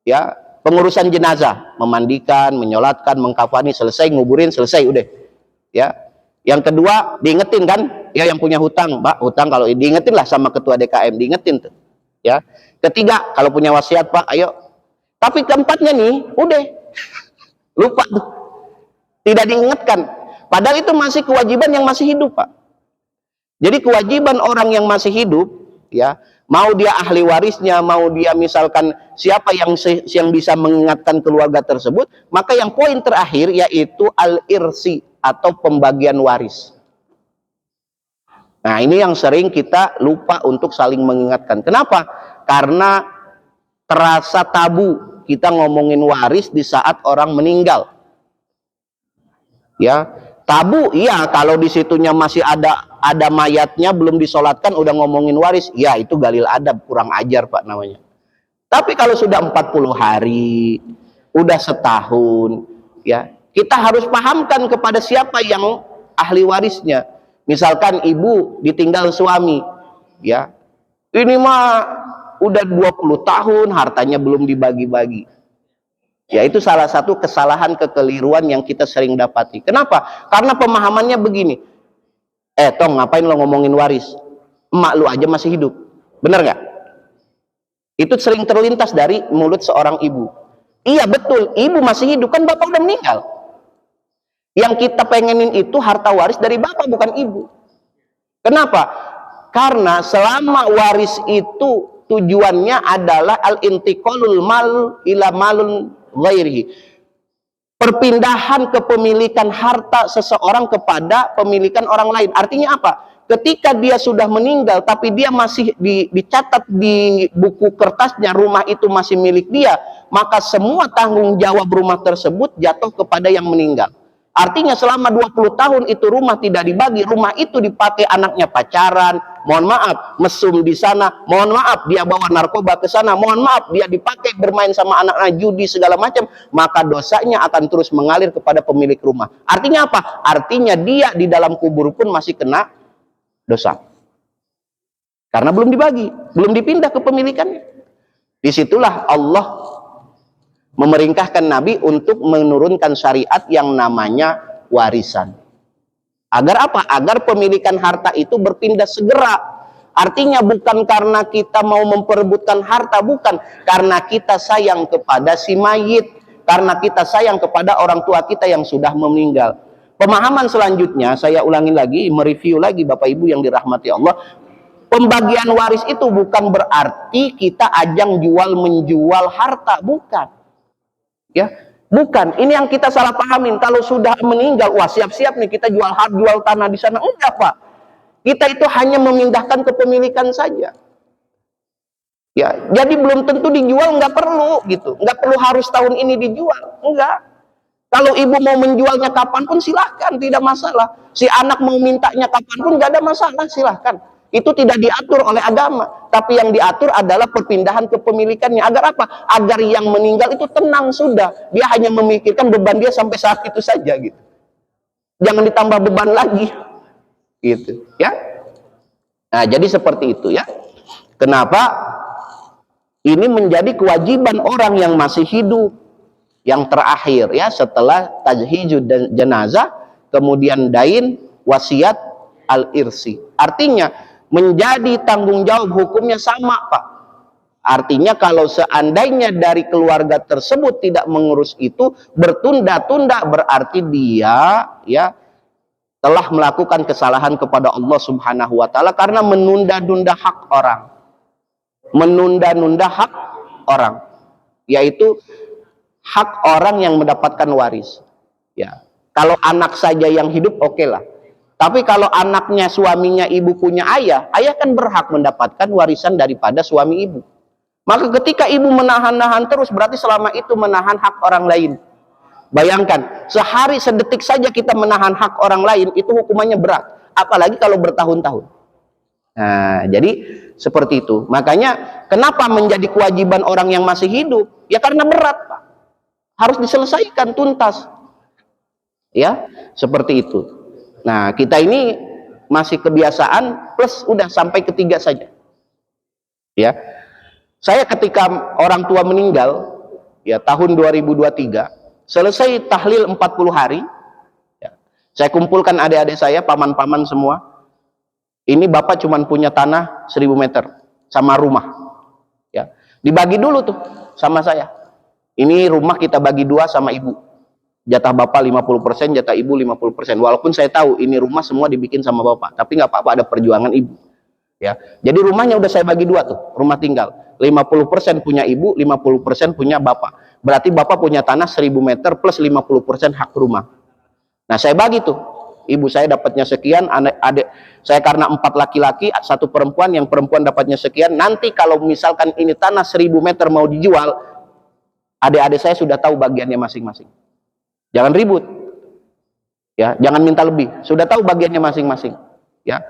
ya, pengurusan jenazah, memandikan, menyolatkan, mengkafani, selesai, nguburin, selesai, udah. Ya. Yang kedua, diingetin kan, ya yang punya hutang, Pak, hutang kalau diingetin lah sama ketua DKM, diingetin tuh. Ya. Ketiga, kalau punya wasiat, Pak, ayo. Tapi keempatnya nih, udah. Lupa tuh. Tidak diingatkan. Padahal itu masih kewajiban yang masih hidup, Pak. Jadi kewajiban orang yang masih hidup, ya, mau dia ahli warisnya, mau dia misalkan siapa yang bisa mengingatkan keluarga tersebut, maka yang poin terakhir yaitu al-irsi atau pembagian waris. Nah, ini yang sering kita lupa untuk saling mengingatkan. Kenapa? Karena terasa tabu kita ngomongin waris di saat orang meninggal. Ya, tabu, iya, kalau di situnya masih ada mayatnya belum disolatkan udah ngomongin waris, ya itu galil adab, kurang ajar, Pak, namanya. Tapi kalau sudah 40 hari, udah setahun, ya kita harus pahamkan kepada siapa yang ahli warisnya. Misalkan ibu ditinggal suami, ya ini mah udah 20 tahun hartanya belum dibagi-bagi. Ya, itu salah satu kesalahan, kekeliruan yang kita sering dapati. Kenapa? Karena pemahamannya begini. Tong, ngapain lo ngomongin waris? Emak lu aja masih hidup. Bener nggak? Itu sering terlintas dari mulut seorang ibu. Iya betul, ibu masih hidup, kan bapak udah meninggal. Yang kita pengenin itu harta waris dari bapak, bukan ibu. Kenapa? Karena selama waris itu tujuannya adalah al-intiqalul mal ila malun ghairihi, perpindahan kepemilikan harta seseorang kepada pemilikan orang lain. Artinya apa? Ketika dia sudah meninggal tapi dia masih dicatat di buku kertasnya rumah itu masih milik dia, maka semua tanggung jawab rumah tersebut jatuh kepada yang meninggal. Artinya selama 20 tahun itu rumah tidak dibagi, rumah itu dipakai anaknya pacaran, mohon maaf, mesum di sana, mohon maaf, dia bawa narkoba ke sana, mohon maaf, dia dipakai bermain sama anak-anak judi segala macam, maka dosanya akan terus mengalir kepada pemilik rumah. Artinya apa? Artinya dia di dalam kubur pun masih kena dosa. Karena belum dibagi, belum dipindah kepemilikannya. Disitulah Allah memerintahkan Nabi untuk menurunkan syariat yang namanya warisan. Agar apa? Agar pemilikan harta itu berpindah segera. Artinya bukan karena kita mau memperebutkan harta, bukan. Karena kita sayang kepada si mayit. Karena kita sayang kepada orang tua kita yang sudah meninggal. Pemahaman selanjutnya, saya ulangi lagi, mereview lagi Bapak Ibu yang dirahmati Allah. Pembagian waris itu bukan berarti kita ajang jual menjual harta, bukan. Ya, bukan. Ini yang kita salah pahamin. Kalau sudah meninggal, wah siap-siap nih kita jual tanah di sana. Enggak, Pak. Kita itu hanya memindahkan kepemilikan saja. Ya, jadi belum tentu dijual, nggak perlu gitu. Nggak perlu harus tahun ini dijual. Enggak. Kalau ibu mau menjualnya kapanpun silahkan, tidak masalah. Si anak mau mintanya kapanpun nggak ada masalah, silahkan. Itu tidak diatur oleh agama, tapi yang diatur adalah perpindahan kepemilikannya. Agar apa? Agar yang meninggal itu tenang sudah. Dia hanya memikirkan beban dia sampai saat itu saja gitu. Jangan ditambah beban lagi. Gitu, ya. Nah, jadi seperti itu ya. Kenapa Ini menjadi kewajiban orang yang masih hidup, yang terakhir ya, setelah tajhijud dan jenazah, kemudian dain, wasiat, al-irsi. Artinya menjadi tanggung jawab hukumnya sama, Pak. Artinya kalau seandainya dari keluarga tersebut tidak mengurus itu, bertunda-tunda, berarti dia ya telah melakukan kesalahan kepada Allah Subhanahu wa taala karena menunda-nunda hak orang. Menunda-nunda hak orang, yaitu hak orang yang mendapatkan waris. Ya, kalau anak saja yang hidup oke lah. Tapi kalau anaknya, suaminya, ibu punya ayah, ayah kan berhak mendapatkan warisan daripada suami ibu. Maka ketika ibu menahan-nahan terus, berarti selama itu menahan hak orang lain. Bayangkan, sehari sedetik saja kita menahan hak orang lain, itu hukumannya berat. Apalagi kalau bertahun-tahun. Nah, jadi seperti itu. Makanya kenapa menjadi kewajiban orang yang masih hidup? Ya karena berat, Pak. Harus diselesaikan tuntas. Ya, seperti itu. Nah, kita ini masih kebiasaan plus udah sampai ketiga saja. Ya. Saya ketika orang tua meninggal ya tahun 2023, selesai tahlil 40 hari. Ya, saya kumpulkan adik-adik saya, paman-paman semua. Ini bapak cuma punya tanah 1000 meter sama rumah. Ya, dibagi dulu tuh sama saya. Ini rumah kita bagi dua sama ibu. Jatah bapak 50%, jatah ibu 50%. Walaupun saya tahu ini rumah semua dibikin sama bapak, tapi nggak apa-apa, ada perjuangan ibu. Ya, jadi rumahnya udah saya bagi dua tuh, rumah tinggal. 50% punya ibu, 50% punya bapak. Berarti bapak punya tanah 1000 meter plus 50% hak rumah. Nah, saya bagi tuh. Ibu saya dapatnya sekian, adik saya karena 4 laki-laki, 1 perempuan, yang perempuan dapatnya sekian. Nanti kalau misalkan ini tanah 1000 meter mau dijual, adik-adik saya sudah tahu bagiannya masing-masing. Jangan ribut. Ya, jangan minta lebih. Sudah tahu bagiannya masing-masing. Ya.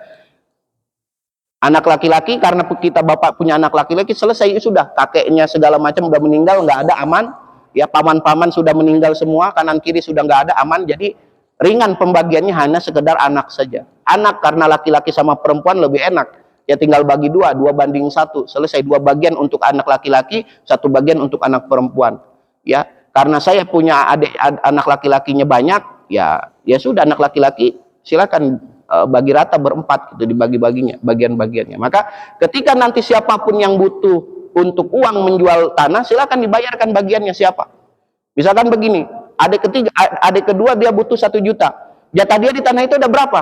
Anak laki-laki, karena kita bapak punya anak laki-laki, selesai sudah. Kakeknya segala macam udah meninggal, nggak ada, aman. Ya, paman-paman sudah meninggal semua, kanan kiri sudah nggak ada, aman. Jadi ringan pembagiannya, hanya sekedar anak saja. Anak karena laki-laki sama perempuan lebih enak. Ya tinggal bagi 2 banding 1. Selesai, 2 bagian untuk anak laki-laki, 1 bagian untuk anak perempuan. Ya, karena saya punya anak laki-lakinya banyak, ya sudah, anak laki-laki silakan bagi rata berempat gitu, dibagi-baginya bagian-bagiannya. Maka ketika nanti siapapun yang butuh untuk uang menjual tanah, silakan dibayarkan bagiannya siapa. Misalkan begini, adik kedua dia butuh 1 juta. Jatah dia di tanah itu ada berapa?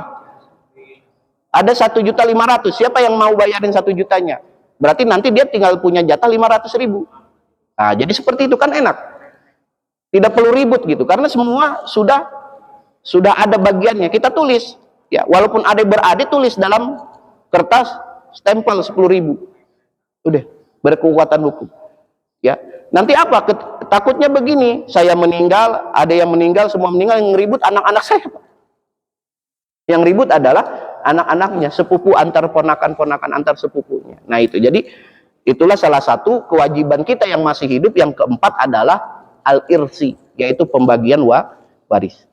Ada 1.500.000. Siapa yang mau bayarin 1 jutanya? Berarti nanti dia tinggal punya jatah 500.000. Nah, jadi seperti itu kan enak. Tidak perlu ribut gitu, karena semua sudah ada bagiannya. Kita tulis, ya, walaupun adik beradik tulis dalam kertas stempel 10.000. Udah, berkekuatan hukum. Ya, nanti apa? Takutnya begini, saya meninggal, ada yang meninggal, semua meninggal, yang ribut anak-anak saya. Yang ribut adalah anak-anaknya, sepupu antar ponakan-ponakan antar sepupunya. Nah itu, jadi itulah salah satu kewajiban kita yang masih hidup. Yang keempat adalah al-irsi, yaitu pembagian waris.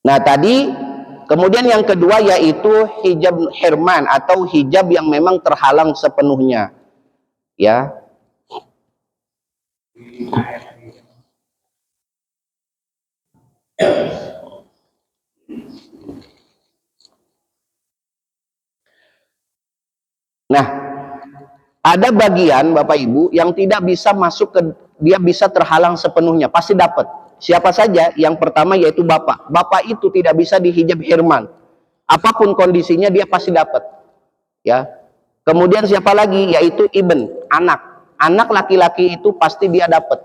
Nah tadi, kemudian yang kedua yaitu hijab hirman, atau hijab yang memang terhalang sepenuhnya. Ya. Nah, ada bagian Bapak Ibu yang tidak bisa masuk ke, dia bisa terhalang sepenuhnya, pasti dapat. Siapa saja? Yang pertama yaitu bapak. Bapak itu tidak bisa dihijab hirman. Apapun kondisinya dia pasti dapat. Ya. Kemudian siapa lagi? Yaitu ibn, anak. Anak laki-laki itu pasti dia dapat.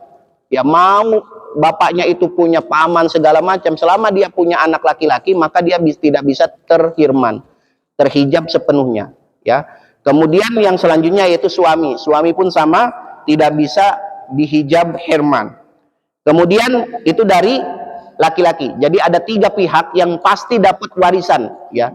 Ya, mau bapaknya itu punya paman segala macam, selama dia punya anak laki-laki, maka dia tidak bisa terhirman, terhijab sepenuhnya. Ya. Kemudian yang selanjutnya yaitu suami. Suami pun sama, tidak bisa dihijab hirman. Kemudian itu dari laki-laki. Jadi ada 3 pihak yang pasti dapat warisan, ya.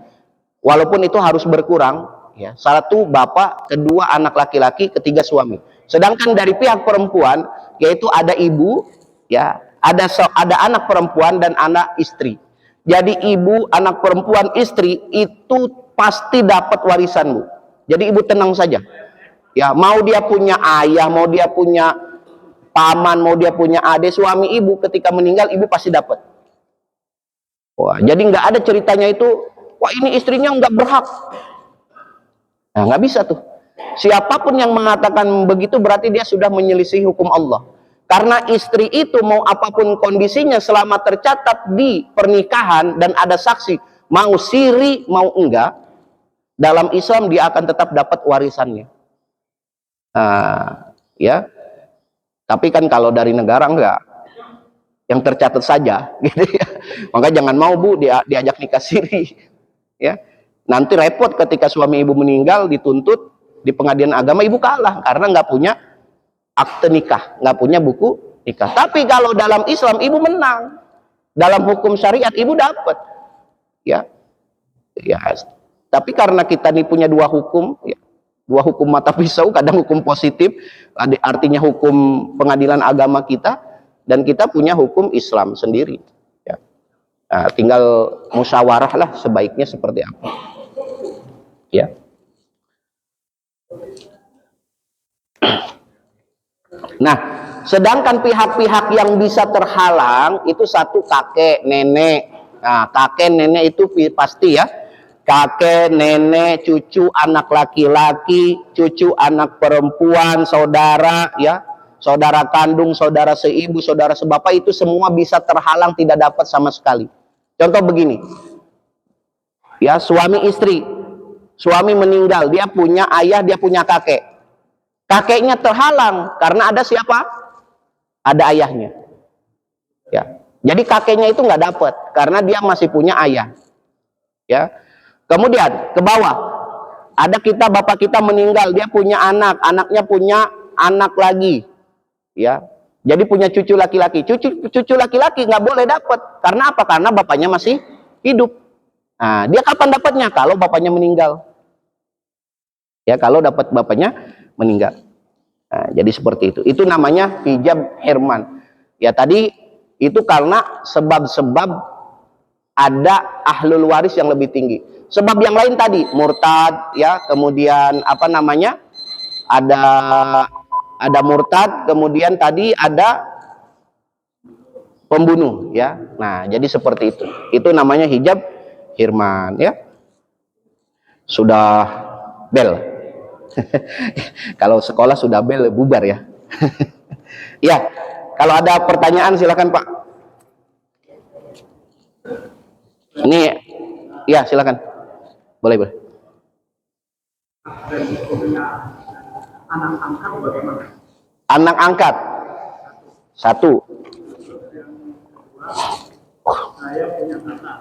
Walaupun itu harus berkurang, ya. 1 bapak, kedua anak laki-laki, ketiga suami. Sedangkan dari pihak perempuan yaitu ada ibu, ya, ada anak perempuan dan anak istri. Jadi ibu, anak perempuan, istri itu pasti dapat warisan, Bu. Jadi ibu tenang saja. Ya, mau dia punya ayah, mau dia punya paman, mau dia punya adik, suami ibu ketika meninggal ibu pasti dapat. Wah, jadi nggak ada ceritanya itu, wah ini istrinya nggak berhak. Nah, nggak bisa tuh. Siapapun yang mengatakan begitu berarti dia sudah menyelisih hukum Allah. Karena istri itu mau apapun kondisinya selama tercatat di pernikahan dan ada saksi, mau siri mau enggak, dalam Islam dia akan tetap dapat warisannya. Nah, ya. Tapi kan kalau dari negara enggak, yang tercatat saja, gitu ya. Maka jangan mau Bu diajak nikah siri, ya. Nanti repot ketika suami ibu meninggal dituntut di pengadilan agama, ibu kalah karena nggak punya akte nikah, nggak punya buku nikah. Tapi kalau dalam Islam ibu menang, dalam hukum syariat ibu dapat, ya, ya. Tapi karena kita ini punya dua hukum, ya, dua hukum mata pisau, kadang hukum positif, artinya hukum pengadilan agama kita, dan kita punya hukum Islam sendiri. Ya. Nah, tinggal musyawarah lah sebaiknya seperti apa. Ya. Nah, sedangkan pihak-pihak yang bisa terhalang itu satu kakek, nenek. Nah, kakek, nenek itu pasti ya. Kakek, nenek, cucu, anak laki-laki, cucu, anak perempuan, saudara, ya, saudara kandung, saudara seibu, saudara sebapak, itu semua bisa terhalang, tidak dapat sama sekali. Contoh begini, ya, suami istri, suami meninggal, dia punya ayah, dia punya kakek, kakeknya terhalang karena ada siapa? Ada ayahnya, ya. Jadi kakeknya itu nggak dapat karena dia masih punya ayah, ya. Kemudian ke bawah ada kita, bapak kita meninggal, dia punya anak, anaknya punya anak lagi, ya. Jadi punya cucu laki-laki, cucu laki-laki nggak boleh dapat karena apa? Karena bapaknya masih hidup. Nah, dia kapan dapatnya? Kalau bapaknya meninggal, ya, kalau dapat bapaknya meninggal. Nah, jadi seperti itu. Itu namanya hijab hirman. Ya, tadi itu karena sebab-sebab ada ahlul waris yang lebih tinggi. Sebab yang lain tadi murtad, ya, kemudian apa namanya, ada murtad, kemudian tadi ada pembunuh, ya. Nah, jadi seperti itu namanya hijab hirman, ya. Sudah bel. Kalau sekolah sudah bel bubar, ya. Ya, kalau ada pertanyaan silakan Pak. Ini, ya, silakan. Boleh. Anak angkat bagaimana? Anak angkat satu. Saya punya kakak,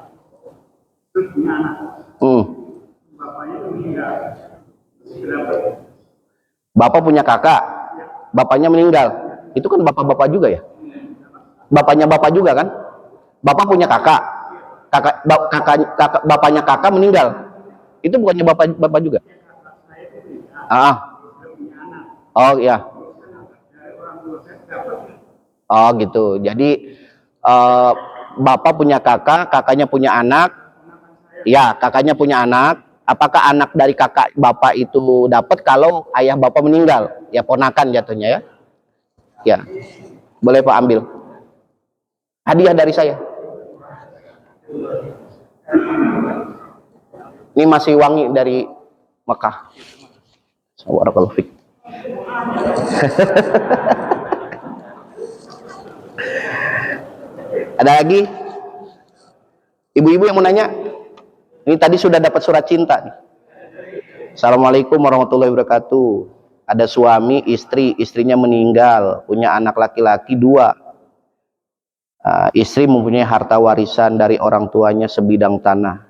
terus punya anak. Bapaknya meninggal. Berapa? Bapak punya kakak, bapaknya meninggal. Itu kan bapak-bapak juga ya? Bapaknya bapak juga kan? Bapak punya kakak, bapaknya kakak meninggal. Itu bukannya bapak juga? Oh ya. Oh gitu. Jadi bapak punya kakak, kakaknya punya anak. Ya, kakaknya punya anak. Apakah anak dari kakak bapak itu dapat kalau ayah bapak meninggal? Ya, ponakan jatuhnya, ya. Ya. Boleh Pak ambil. Hadiah dari saya. Ini masih wangi dari Mekah. Barakallahu fiik. Ada lagi? Ibu-ibu yang mau nanya? Ini tadi sudah dapat surat cinta nih. Assalamualaikum warahmatullahi wabarakatuh. Ada suami, istrinya meninggal, punya anak laki-laki 2. Istri mempunyai harta warisan dari orang tuanya sebidang tanah.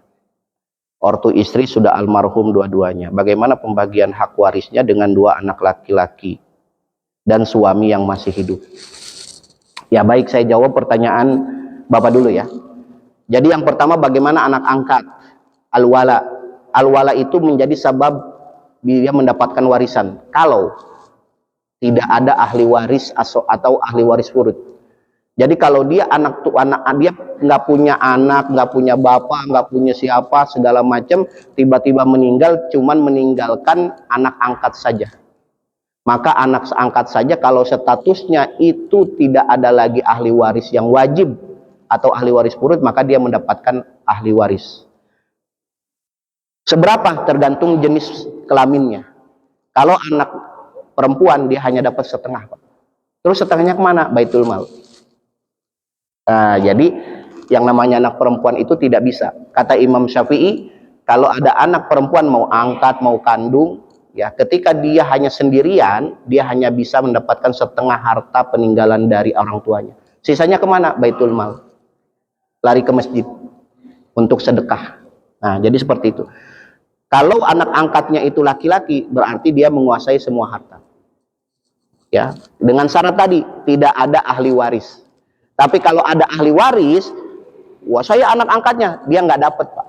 Ortu istri sudah almarhum dua-duanya. Bagaimana pembagian hak warisnya dengan 2 anak laki-laki dan suami yang masih hidup? Ya baik, saya jawab pertanyaan Bapak dulu ya. Jadi yang pertama, bagaimana anak angkat? Al-wala. Al-wala itu menjadi sabab dia mendapatkan warisan kalau tidak ada ahli waris atau ahli waris furud. Jadi kalau dia dia nggak punya anak, nggak punya bapak, nggak punya siapa segala macam, tiba-tiba meninggal, cuman meninggalkan anak angkat saja. Maka anak angkat saja kalau statusnya itu tidak ada lagi ahli waris yang wajib atau ahli waris furud, maka dia mendapatkan ahli waris. Seberapa? Tergantung jenis kelaminnya. Kalau anak perempuan dia hanya dapat setengah, Pak. Terus setengahnya kemana? Baitul mal. Nah, jadi yang namanya anak perempuan itu tidak bisa. Kata Imam Syafi'i, kalau ada anak perempuan mau angkat, mau kandung, ya ketika dia hanya sendirian, dia hanya bisa mendapatkan setengah harta peninggalan dari orang tuanya. Sisanya kemana? Baitul mal. Lari ke masjid untuk sedekah. Nah, jadi seperti itu. Kalau anak angkatnya itu laki-laki, berarti dia menguasai semua harta. Ya, dengan syarat tadi tidak ada ahli waris. Tapi kalau ada ahli waris, wah saya anak angkatnya, dia nggak dapat, Pak.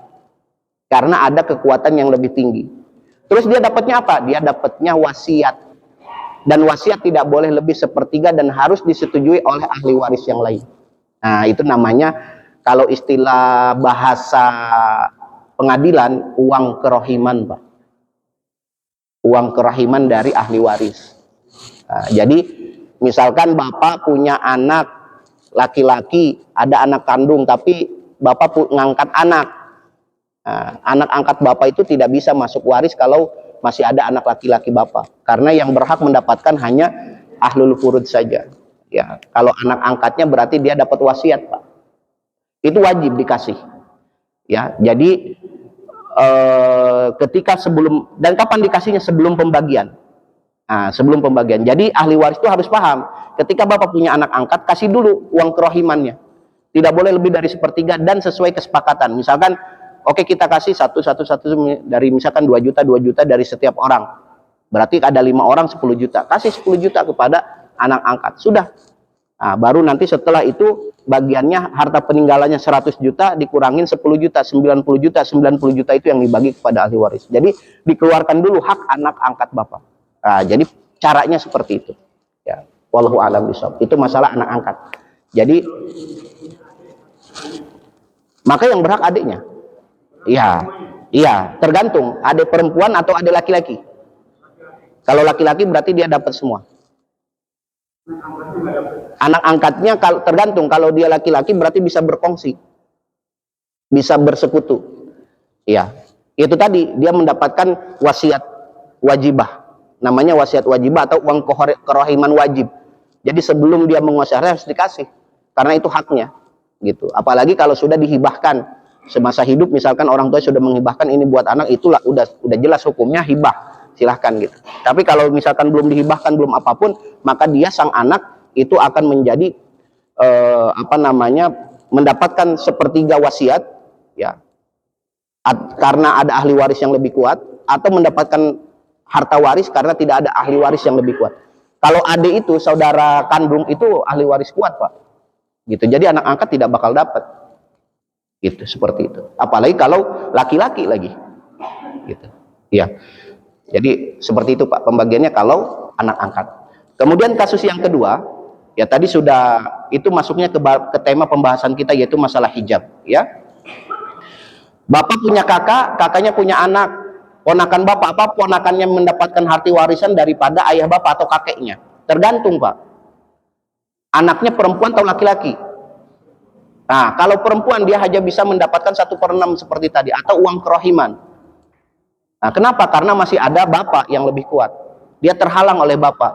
Karena ada kekuatan yang lebih tinggi. Terus dia dapatnya apa? Dia dapatnya wasiat. Dan wasiat tidak boleh lebih sepertiga dan harus disetujui oleh ahli waris yang lain. Nah, itu namanya kalau istilah bahasa pengadilan, uang kerohiman, Pak. Uang kerohiman dari ahli waris. Nah, jadi misalkan Bapak punya anak laki-laki, ada anak kandung, tapi Bapak ngangkat anak. Nah, anak angkat Bapak itu tidak bisa masuk waris kalau masih ada anak laki-laki Bapak. Karena yang berhak mendapatkan hanya ahlul furud saja. Ya, kalau anak angkatnya berarti dia dapat wasiat, Pak. Itu wajib dikasih. Ya, jadi ketika sebelum, dan kapan dikasihnya? Sebelum pembagian. Nah, sebelum pembagian. Jadi ahli waris itu harus paham, ketika Bapak punya anak angkat, kasih dulu uang kerohimannya. Tidak boleh lebih dari sepertiga dan sesuai kesepakatan. Misalkan, oke kita kasih satu dari misalkan 2 juta dari setiap orang. Berarti ada 5 orang 10 juta. Kasih 10 juta kepada anak angkat. Sudah. Nah, baru nanti setelah itu bagiannya harta peninggalannya 100 juta dikurangin 10 juta, 90 juta, 90 juta itu yang dibagi kepada ahli waris. Jadi dikeluarkan dulu hak anak angkat Bapak. Nah, jadi caranya seperti itu. Ya, wallahu a'lam bishawab. Itu masalah anak angkat. Jadi maka yang berhak adiknya. Iya. Iya, tergantung adik perempuan atau adik laki-laki. Kalau laki-laki berarti dia dapat semua. Anak angkatnya kalau tergantung, kalau dia laki-laki berarti bisa berkongsi. Bisa bersekutu. Iya. Itu tadi dia mendapatkan wasiat wajibah. Namanya wasiat wajibah atau uang kerohiman wajib. Jadi sebelum dia menguasai harus dikasih, karena itu haknya, gitu. Apalagi kalau sudah dihibahkan semasa hidup, misalkan orang tua sudah menghibahkan ini buat anak, itulah udah jelas hukumnya hibah, silahkan gitu. Tapi kalau misalkan belum dihibahkan, belum apapun, maka dia sang anak itu akan menjadi mendapatkan sepertiga wasiat, ya, karena ada ahli waris yang lebih kuat, atau mendapatkan harta waris karena tidak ada ahli waris yang lebih kuat. Kalau adik itu, saudara kandung itu ahli waris kuat, Pak. Gitu. Jadi anak angkat tidak bakal dapat. Gitu, seperti itu. Apalagi kalau laki-laki lagi. Gitu. Ya. Jadi seperti itu, Pak, pembagiannya kalau anak angkat. Kemudian kasus yang kedua, ya tadi sudah itu masuknya ke tema pembahasan kita, yaitu masalah hijab, ya. Bapak punya kakak, kakaknya punya anak. Ponakan Bapak, apa ponakannya mendapatkan harta warisan daripada ayah Bapak atau kakeknya? Tergantung, Pak. Anaknya perempuan atau laki-laki? Nah, kalau perempuan dia hanya bisa mendapatkan 1/6 seperti tadi, atau uang kerohiman. Nah, kenapa? Karena masih ada Bapak yang lebih kuat. Dia terhalang oleh Bapak.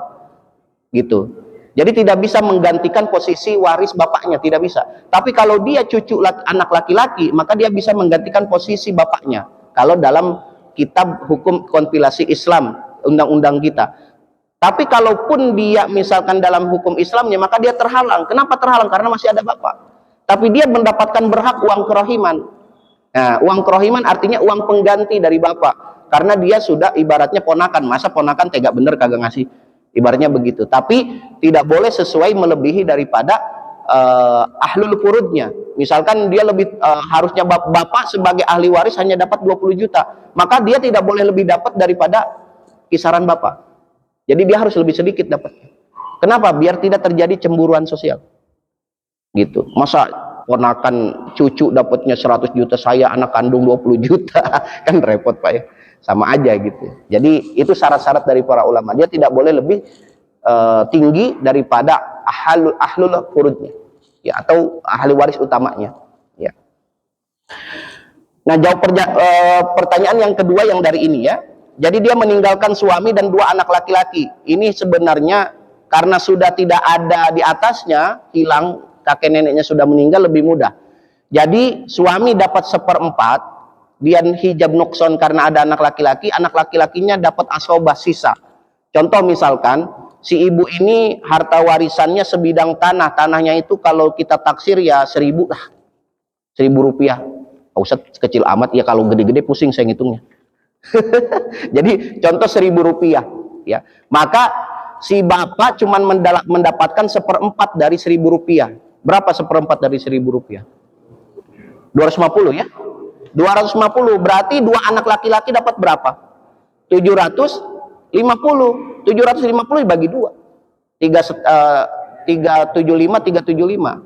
Gitu. Jadi tidak bisa menggantikan posisi waris bapaknya, tidak bisa. Tapi kalau dia cucu anak laki-laki, maka dia bisa menggantikan posisi bapaknya. Kalau dalam kitab hukum kompilasi Islam, undang-undang kita. Tapi kalaupun dia misalkan dalam hukum Islamnya, maka dia terhalang. Kenapa terhalang? Karena masih ada bapak. Tapi dia mendapatkan berhak uang kerohiman. Nah, uang kerohiman artinya uang pengganti dari bapak. Karena dia sudah ibaratnya ponakan. Masa ponakan tega bener kagak ngasih? Ibaratnya begitu. Tapi tidak boleh sesuai melebihi daripada ahlul furudnya. Misalkan dia lebih harusnya bapak sebagai ahli waris hanya dapat 20 juta, maka dia tidak boleh lebih dapat daripada kisaran bapak. Jadi dia harus lebih sedikit dapatnya. Kenapa? Biar tidak terjadi cemburuan sosial. gitu. Masa ponakan cucu dapatnya 100 juta, saya anak kandung 20 juta kan repot Pak ya, sama aja gitu. Jadi itu syarat-syarat dari para ulama, dia tidak boleh lebih tinggi daripada ahlul furudnya ya, atau ahli waris utamanya ya. Nah, jawab pertanyaan yang kedua yang dari ini ya. Jadi dia meninggalkan suami dan 2 anak laki-laki. Ini sebenarnya karena sudah tidak ada di atasnya, hilang, kakek neneknya sudah meninggal, lebih mudah. Jadi suami dapat 1/4, dia hijab nukson karena ada anak laki-lakinya dapat asobah sisa. Contoh misalkan, si ibu ini harta warisannya sebidang tanah, tanahnya itu kalau kita taksir ya 1.000 lah, 1.000 rupiah. Ustaz kecil amat ya, kalau gede-gede pusing saya ngitungnya. Jadi contoh 1.000 rupiah ya, maka si bapak cuman mendapatkan 1/4 dari 1.000 rupiah. Berapa 1/4 dari 1.000 rupiah? 250 ya, 250 berarti 2 anak laki-laki dapat berapa? 750. 750 dibagi 2, 375.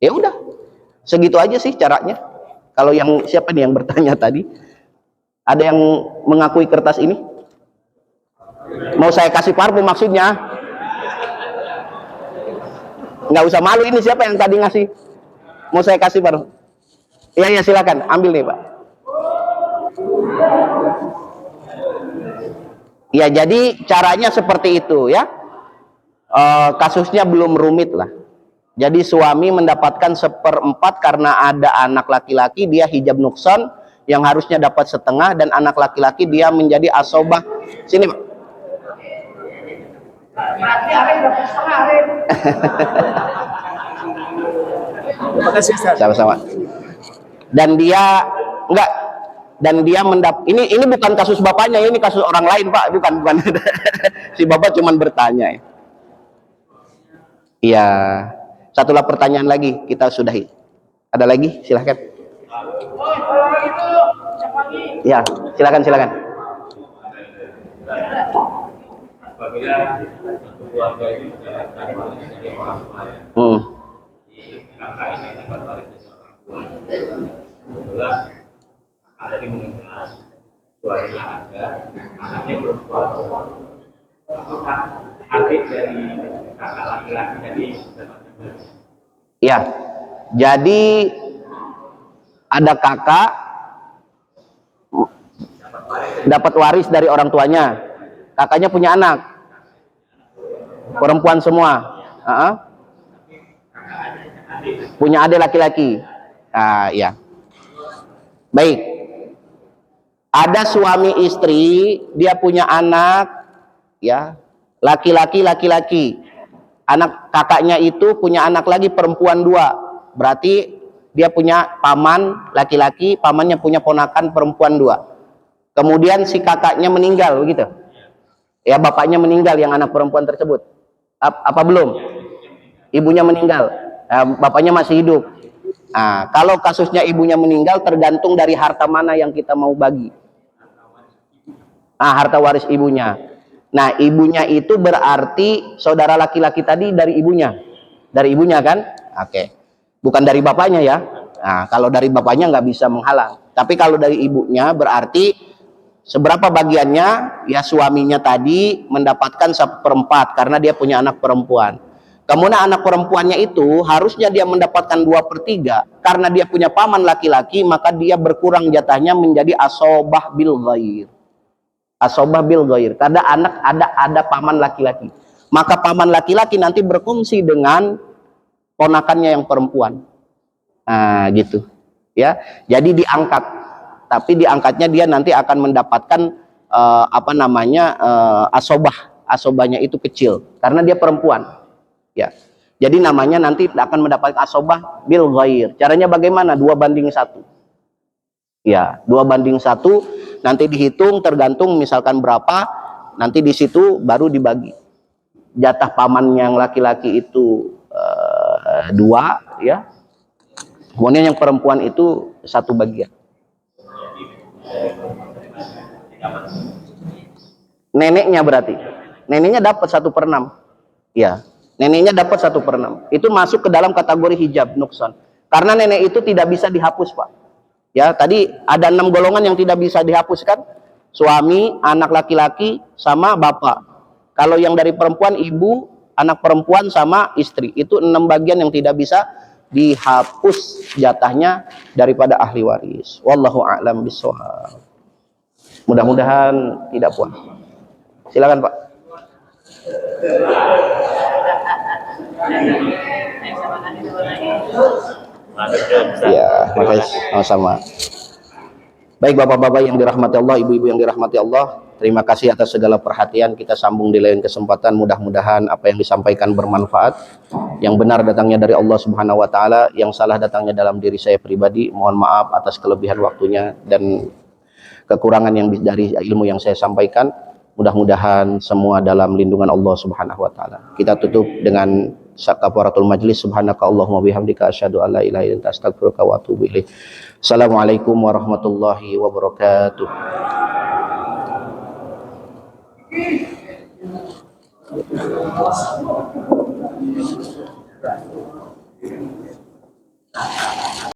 Ya udah, segitu aja sih caranya. Kalau yang siapa nih yang bertanya tadi? Ada yang mengakui kertas ini? Mau saya kasih parfum maksudnya? Nggak usah malu, ini siapa yang tadi ngasih? Mau saya kasih parfum? Iya silakan, ambil nih Pak. Ya jadi caranya seperti itu ya. Kasusnya belum rumit lah. Jadi suami mendapatkan 1/4 karena ada anak laki-laki, dia hijab nukson yang harusnya dapat 1/2, dan anak laki-laki dia menjadi asobah. Sini Pak. Berarti Arif dapat 1/2 Arif. Terima kasih Ustaz. Sama-sama. Dan dia enggak, dan dia ini bukan kasus bapaknya, ini kasus orang lain Pak, bukan. Si bapak cuman bertanya ya. Iya. Satulah pertanyaan lagi, kita sudahi. Ada lagi? Silahkan. Ya, silakan. Apabila keluarga ini mendapatkan waris dari orang tua, kakak ini dapat waris dari orang tua. Kebetulan kakak tadi meninggal, suaminya ada, anaknya perempuan. Apakah adik dari kakak laki-laki tadi dapat? Ya, jadi ada kakak dapat waris dari orang tuanya, kakaknya punya anak perempuan semua, punya adik laki-laki. Ya, baik. Ada suami istri, dia punya anak, ya, laki-laki. Anak kakaknya itu punya anak lagi perempuan 2, berarti dia punya paman laki-laki, pamannya punya ponakan perempuan 2. Kemudian si kakaknya meninggal, begitu ya, bapaknya meninggal yang anak perempuan tersebut. Apa belum? Ibunya meninggal, bapaknya masih hidup. Nah, kalau kasusnya ibunya meninggal, tergantung dari harta mana yang kita mau bagi. Harta waris ibunya. Nah, ibunya itu berarti saudara laki-laki tadi dari ibunya kan? Oke. Bukan dari bapaknya ya. Nah, kalau dari bapaknya nggak bisa menghalang. Tapi kalau dari ibunya berarti seberapa bagiannya? Ya, suaminya tadi mendapatkan 1/4 karena dia punya anak perempuan. Kemudian anak perempuannya itu harusnya dia mendapatkan 2/3 karena dia punya paman laki-laki, maka dia berkurang jatahnya menjadi asobah bil ghair. Asobah bil ghair, karena anak ada paman laki-laki, maka paman laki-laki nanti berkongsi dengan ponakannya yang perempuan. Nah, gitu ya. Jadi diangkat, tapi diangkatnya dia nanti akan mendapatkan asobahnya itu kecil karena dia perempuan ya. Jadi namanya nanti akan mendapatkan asobah bil ghair. Caranya bagaimana? 2/1 ya, 2/1. Nanti dihitung tergantung misalkan berapa, nanti di situ baru dibagi. Jatah paman yang laki-laki itu 2 ya. Kemudian yang perempuan itu 1 bagian. Neneknya berarti. Neneknya dapat 1/6. Ya. Neneknya dapat 1/6. Itu masuk ke dalam kategori hijab nukson. Karena nenek itu tidak bisa dihapus, Pak. Ya, tadi ada 6 golongan yang tidak bisa dihapuskan. Suami, anak laki-laki, sama bapak. Kalau yang dari perempuan, ibu, anak perempuan, sama istri. Itu 6 bagian yang tidak bisa dihapus jatahnya daripada ahli waris. Wallahu a'lam bishawab. Mudah-mudahan tidak puas. Silakan, Pak. Ya, makasih sama-sama. Baik Bapak-bapak yang dirahmati Allah, ibu-ibu yang dirahmati Allah, terima kasih atas segala perhatian. Kita sambung di lain kesempatan. Mudah-mudahan apa yang disampaikan bermanfaat. Yang benar datangnya dari Allah Subhanahu wa taala, yang salah datangnya dalam diri saya pribadi. Mohon maaf atas kelebihan waktunya dan kekurangan yang dari ilmu yang saya sampaikan. Mudah-mudahan semua dalam lindungan Allah Subhanahu wa taala. Kita tutup dengan kafaratul majlis. Subhanakallahumma bihamdika asyhadu an la ilaha illa anta astaghfiruka wa atubu ilaik. Assalamualaikum warahmatullahi wabarakatuh.